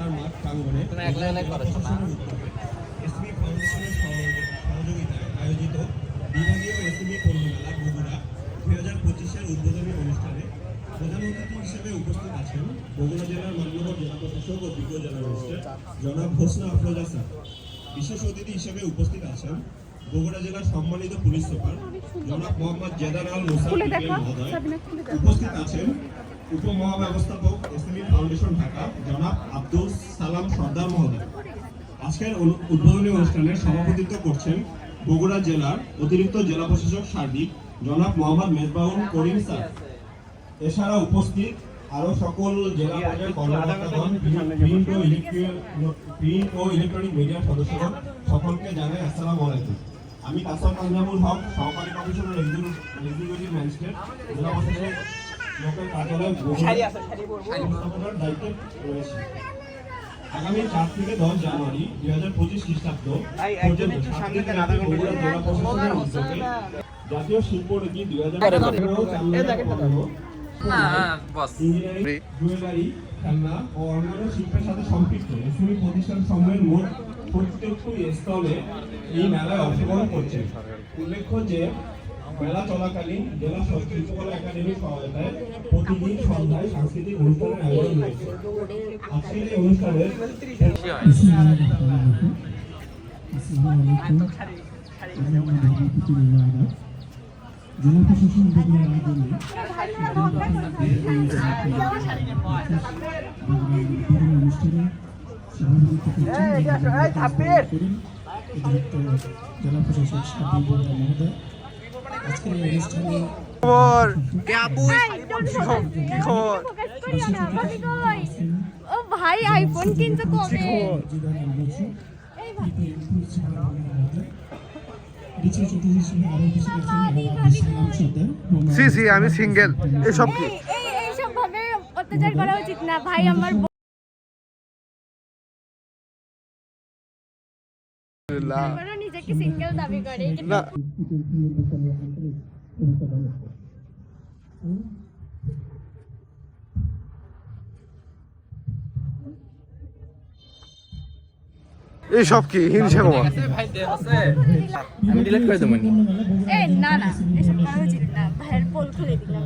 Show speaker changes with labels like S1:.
S1: খেলার মাঠ প্রাঙ্গণে এসবি ফাউন্ডেশনের সহযোগিতায় আয়োজিত বিভাগীয় এসবি পণ্যমেলা বগুড়া 2025-এর উদ্বোধনী অনুষ্ঠানে প্রধান অতিথি হিসেবে উপস্থিত আছেন বগুড়া জেলার মাননীয় জেলা প্রশাসক ও বিজ্ঞ জেলা ম্যাজিস্ট্রেট জনাব হোসনা আফরোজা স্যার। বিশেষ অতিথি হিসেবে উপস্থিত আছেন বগুড়া জেলার সম্মানিত পুলিশ সুপার জনাব মোহাম্মদ জেদার আল মুসা মহোদয়। উপস্থিত আছেন উপমহাব্যবস্থাপক এসএমই ফাউন্ডেশন ঢাকা জনাব আব্দুল সালাম সর্দার মহোদয়। আজকের উদ্বোধনী অনুষ্ঠানে সভাপতিত্ব করছেন বগুড়া জেলার অতিরিক্ত জেলা প্রশাসক সার্বিক জনাব মোহাম্মদ মেজবাউল করিম স্যার। এছাড়া উপস্থিত আরো সকল জেলা পর্যায়ের কর্মকর্তাগণ, প্রিন্ট ও ইলেকট্রনিক মিডিয়ার সদস্যগণ, সকলকে জানাই আসসালামু আলাইকুম। আমি কাসাম পাঞ্জাবুল হক, সহকারী কমিশনার এক্সিকিউটিভ ম্যাজিস্ট্রেট, জেলা প্রশাসক লোকাল কার্যালয় ব্যবস্থাপনার দায়িত্বে রয়েছে। আগামী 4 থেকে 10 জানুয়ারি 2025 খ্রিস্টাব্দ জেলা প্রশাসনের উদ্যোগে জাতীয় শিল্পনীতি 2015 ইঞ্জিনিয়ারিং, জুয়েলারি, খেলনা ও অন্যান্য শিল্পের সাথে সম্পৃক্ত এসএমই প্রতিষ্ঠান সমূহের মোট প্রত্যেকটি স্থলে এই মেলায় অংশগ্রহণ করছে। উল্লেখ্য যে মেলা চলাকালীন জেলা শিল্পকলা একাডেমির সহায়তায় প্রতিদিন সন্ধ্যায় সাংস্কৃতিক অনুষ্ঠানের আয়োজন রয়েছে। আজকের এই অনুষ্ঠানের জেলা প্রশাসন অনুষ্ঠানে সভাপতিত্ব করছেন জেলা প্রশাসক সার্বিক মহোদয়। আজকের এই অনুষ্ঠানে
S2: ও ভাই আইফোন কিনতে কবে
S3: আমি সিঙ্গেল। এসব কি
S2: এইসব ভাবে অত্যাচার করা উচিত না ভাই। আমার নিজেকে সিঙ্গেল দাবি করে না।
S3: এইসব কি হিংসা করা?
S2: আমি ডিলিট করে দেবো। না না, এসব করা উচিত না। ভাইয়ের পোল খুলে দিলাম।